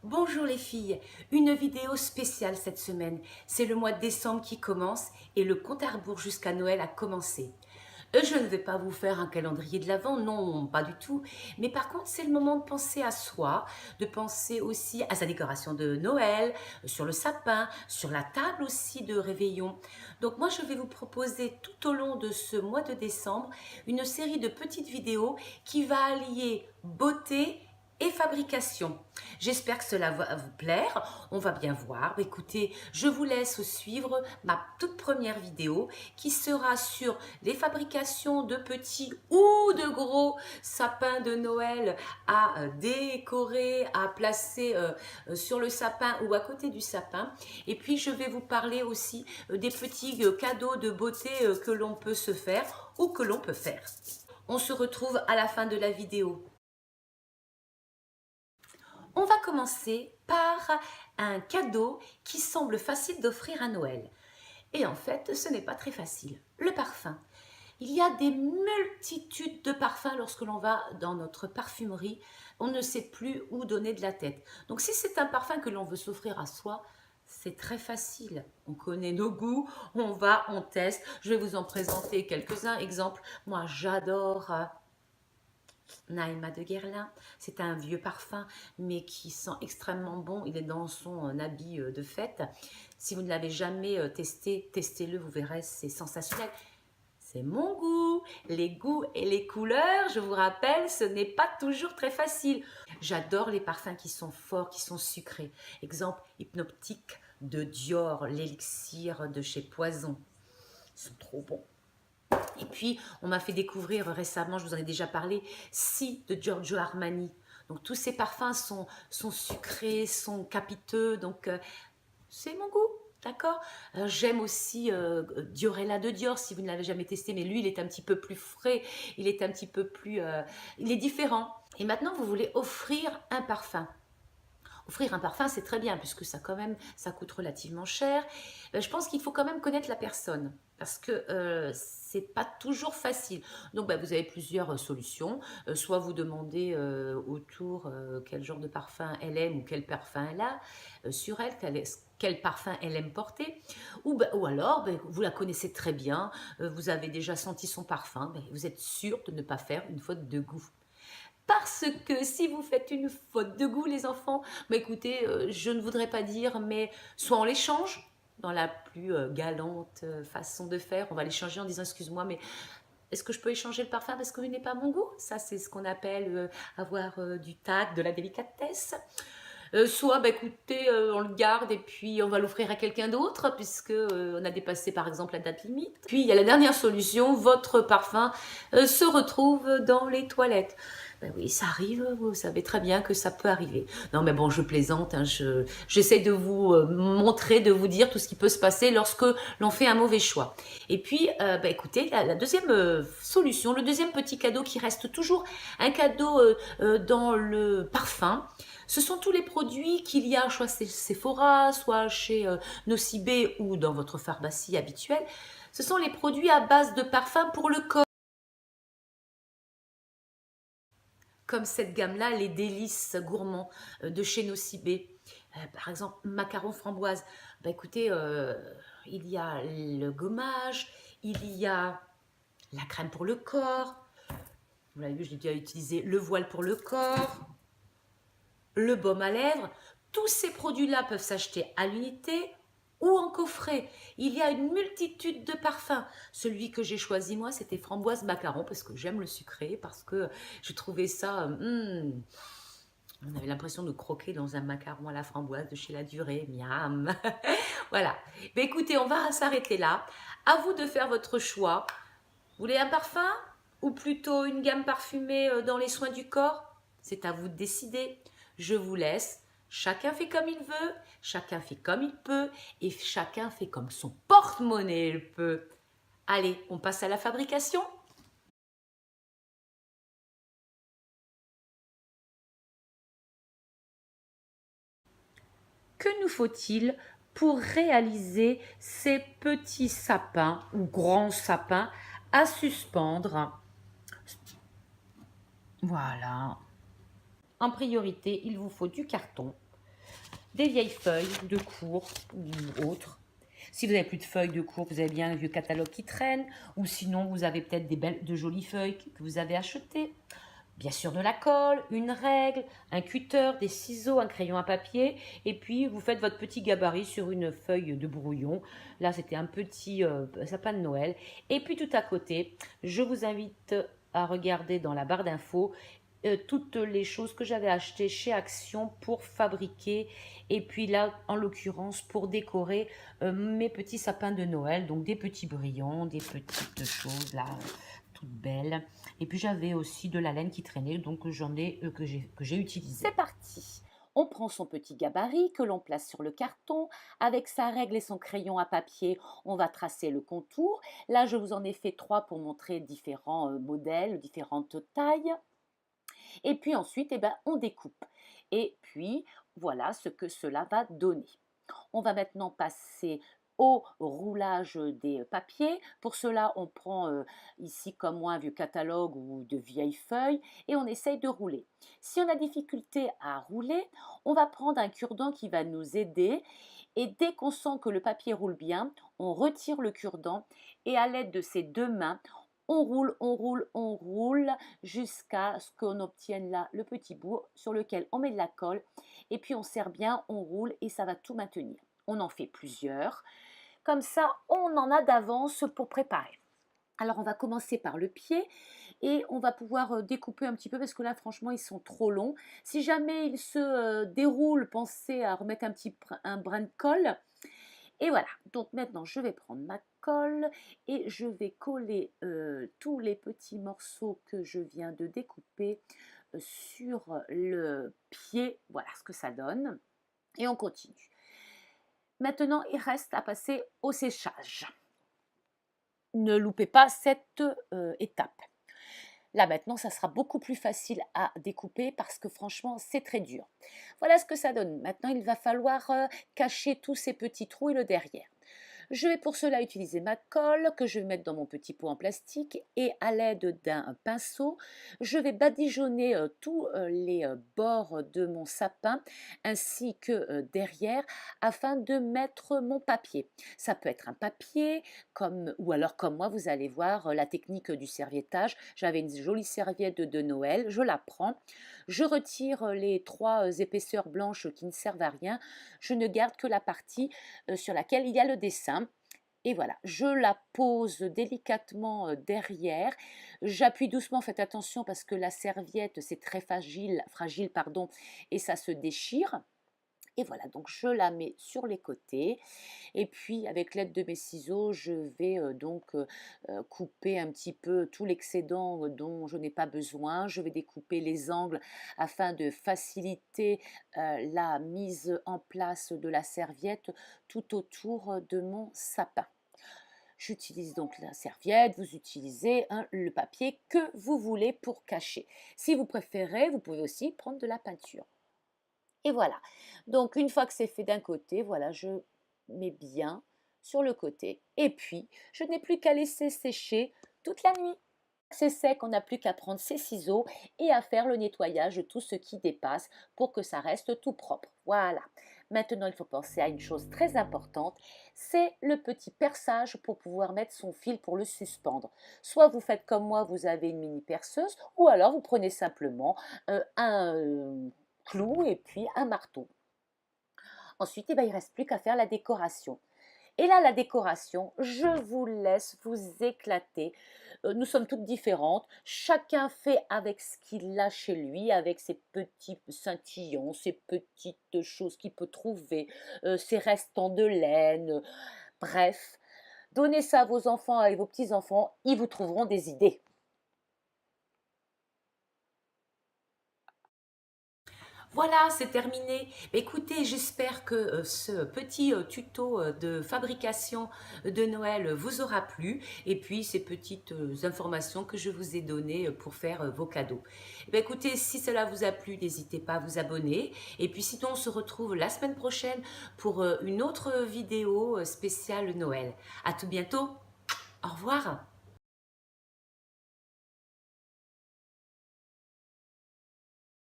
Bonjour les filles, une vidéo spéciale cette semaine. C'est le mois de décembre qui commence et le compte à rebours jusqu'à Noël a commencé. Je ne vais pas vous faire un calendrier de l'Avent, non, pas du tout. Mais par contre, c'est le moment de penser à soi, de penser aussi à sa décoration de Noël, sur le sapin, sur la table aussi de réveillon. Donc moi, je vais vous proposer tout au long de ce mois de décembre une série de petites vidéos qui va allier beauté et fabrication. J'espère que cela va vous plaire. On va bien voir. Écoutez, je vous laisse suivre ma toute première vidéo qui sera sur les fabrications de petits ou de gros sapins de Noël à décorer, à placer sur le sapin ou à côté du sapin. Et puis, je vais vous parler aussi des petits cadeaux de beauté que l'on peut se faire ou que l'on peut faire. On se retrouve à la fin de la vidéo. On va commencer par un cadeau qui semble facile d'offrir à Noël. Et en fait, ce n'est pas très facile. Le parfum. Il y a des multitudes de parfums lorsque l'on va dans notre parfumerie. On ne sait plus où donner de la tête. Donc si c'est un parfum que l'on veut s'offrir à soi, c'est très facile. On connaît nos goûts, on va, on teste. Je vais vous en présenter quelques-uns. Exemple, moi j'adore Naïma de Guerlain. C'est un vieux parfum, mais qui sent extrêmement bon. Il est dans son habit de fête. Si vous ne l'avez jamais testé, testez-le, vous verrez, c'est sensationnel. C'est mon goût. Les goûts et les couleurs, je vous rappelle, ce n'est pas toujours très facile. J'adore les parfums qui sont forts, qui sont sucrés. Exemple, Hypnotique de Dior, l'élixir de chez Poison. Ils sont trop bons. Et puis, on m'a fait découvrir récemment, je vous en ai déjà parlé, Si de Giorgio Armani. Donc, tous ces parfums sont sucrés, sont capiteux. Donc, c'est mon goût. D'accord. J'aime aussi Diorella de Dior, si vous ne l'avez jamais testé, mais lui, il est un petit peu plus frais, il est un petit peu plus... il est différent. Et maintenant, vous voulez offrir un parfum. Offrir un parfum, c'est très bien, puisque ça, quand même, ça coûte relativement cher. Je pense qu'il faut quand même connaître la personne, parce que c'est pas toujours facile. Donc, vous avez plusieurs solutions. Soit vous demandez autour quel genre de parfum elle aime ou quel parfum elle a sur elle, quel parfum elle aime porter, ou alors vous la connaissez très bien, vous avez déjà senti son parfum, vous êtes sûr de ne pas faire une faute de goût. Parce que si vous faites une faute de goût, les enfants, écoutez, je ne voudrais pas dire, mais soit on les change dans la plus galante façon de faire, on va les changer en disant excuse-moi, mais est-ce que je peux échanger le parfum parce qu'il n'est pas mon goût? Ça, c'est ce qu'on appelle avoir du tact, de la délicatesse. Soit, écoutez, on le garde et puis on va l'offrir à quelqu'un d'autre puisque on a dépassé par exemple la date limite. Puis il y a la dernière solution, votre parfum se retrouve dans les toilettes. Oui, ça arrive, vous savez très bien que ça peut arriver. Non, mais bon, je plaisante, hein, j'essaie de vous montrer, de vous dire tout ce qui peut se passer lorsque l'on fait un mauvais choix. Et puis, écoutez, la deuxième solution, le deuxième petit cadeau qui reste toujours un cadeau dans le parfum, ce sont tous les produits qu'il y a, soit chez Sephora, soit chez Nocibé ou dans votre pharmacie habituelle. Ce sont les produits à base de parfum pour le corps. Comme cette gamme-là, les délices gourmands de chez Nocibé. Par exemple, macarons framboise. Écoutez, il y a le gommage, il y a la crème pour le corps. Vous l'avez vu, je l'ai déjà utilisé. Le voile pour le corps, le baume à lèvres. Tous ces produits-là peuvent s'acheter à l'unité ou en coffret. Il y a une multitude de parfums. Celui que j'ai choisi, moi, c'était framboise macaron, parce que j'aime le sucré, parce que je trouvais ça... on avait l'impression de croquer dans un macaron à la framboise de chez La Durée. Miam. Voilà. Écoutez, on va s'arrêter là. À vous de faire votre choix. Vous voulez un parfum ou plutôt une gamme parfumée dans les soins du corps? C'est à vous de décider. Je vous laisse. Chacun fait comme il veut, chacun fait comme il peut et chacun fait comme son porte-monnaie peut. Allez, on passe à la fabrication. Que nous faut-il pour réaliser ces petits sapins ou grands sapins à suspendre? Voilà. En priorité, il vous faut du carton. des vieilles feuilles de cours ou autres. Si vous n'avez plus de feuilles de cours, vous avez bien un vieux catalogue qui traîne, ou sinon vous avez peut-être de jolies feuilles que vous avez achetées. Bien sûr de la colle, une règle, un cutter, des ciseaux, un crayon à papier, et puis vous faites votre petit gabarit sur une feuille de brouillon. Là, c'était un petit sapin de Noël. Et puis tout à côté, je vous invite à regarder dans la barre d'infos toutes les choses que j'avais achetées chez Action pour fabriquer, et puis là, en l'occurrence, pour décorer mes petits sapins de Noël, donc des petits brillants, des petites choses là, toutes belles. Et puis j'avais aussi de la laine qui traînait, donc j'en ai que j'ai utilisé. C'est parti. On prend son petit gabarit que l'on place sur le carton. Avec sa règle et son crayon à papier, on va tracer le contour. Là, je vous en ai fait 3 pour montrer différents modèles, différentes tailles. Et puis ensuite, eh ben, on découpe. Et puis, voilà ce que cela va donner. On va maintenant passer au roulage des papiers. Pour cela, on prend ici comme moi un vieux catalogue ou de vieilles feuilles et on essaye de rouler. Si on a difficulté à rouler, on va prendre un cure-dent qui va nous aider, et dès qu'on sent que le papier roule bien, on retire le cure-dent et à l'aide de ses 2 mains, on roule, on roule, on roule jusqu'à ce qu'on obtienne là le petit bout sur lequel on met de la colle, et puis on serre bien, on roule et ça va tout maintenir. On en fait plusieurs. Comme ça, on en a d'avance pour préparer. Alors, on va commencer par le pied et on va pouvoir découper un petit peu parce que là, franchement, ils sont trop longs. Si jamais ils se déroulent, pensez à remettre un brin de colle. Et voilà, donc maintenant, je vais prendre ma colle et je vais coller tous les petits morceaux que je viens de découper sur le pied. Voilà ce que ça donne. Et on continue. Maintenant, il reste à passer au séchage. Ne loupez pas cette étape. Là maintenant, ça sera beaucoup plus facile à découper parce que franchement, c'est très dur. Voilà ce que ça donne. Maintenant, il va falloir cacher tous ces petits trous et le derrière. Je vais pour cela utiliser ma colle que je vais mettre dans mon petit pot en plastique et à l'aide d'un pinceau, je vais badigeonner tous les bords de mon sapin ainsi que derrière afin de mettre mon papier. Ça peut être un papier ou alors comme moi, vous allez voir la technique du serviettage. J'avais une jolie serviette de Noël, je la prends, je retire les 3 épaisseurs blanches qui ne servent à rien, je ne garde que la partie sur laquelle il y a le dessin. Et voilà, je la pose délicatement derrière. J'appuie doucement, faites attention parce que la serviette, c'est très fragile pardon, et ça se déchire. Et voilà, donc je la mets sur les côtés. Et puis, avec l'aide de mes ciseaux, je vais couper un petit peu tout l'excédent dont je n'ai pas besoin. Je vais découper les angles afin de faciliter la mise en place de la serviette tout autour de mon sapin. J'utilise donc la serviette, vous utilisez le papier que vous voulez pour cacher. Si vous préférez, vous pouvez aussi prendre de la peinture. Et voilà, donc une fois que c'est fait d'un côté, voilà, je mets bien sur le côté. Et puis, je n'ai plus qu'à laisser sécher toute la nuit. C'est sec, on n'a plus qu'à prendre ses ciseaux et à faire le nettoyage de tout ce qui dépasse pour que ça reste tout propre. Voilà. Maintenant, il faut penser à une chose très importante, c'est le petit perçage pour pouvoir mettre son fil pour le suspendre. Soit vous faites comme moi, vous avez une mini perceuse, ou alors vous prenez simplement un clou et puis un marteau. Ensuite, il ne reste plus qu'à faire la décoration. Et là, la décoration, je vous laisse vous éclater. Nous sommes toutes différentes. Chacun fait avec ce qu'il a chez lui, avec ses petits scintillants, ses petites choses qu'il peut trouver, ses restants de laine. Bref, donnez ça à vos enfants et vos petits-enfants, ils vous trouveront des idées. Voilà, c'est terminé. Écoutez, j'espère que ce petit tuto de fabrication de Noël vous aura plu, et puis ces petites informations que je vous ai données pour faire vos cadeaux. Écoutez, si cela vous a plu, n'hésitez pas à vous abonner, et puis sinon on se retrouve la semaine prochaine pour une autre vidéo spéciale Noël. À tout bientôt, au revoir.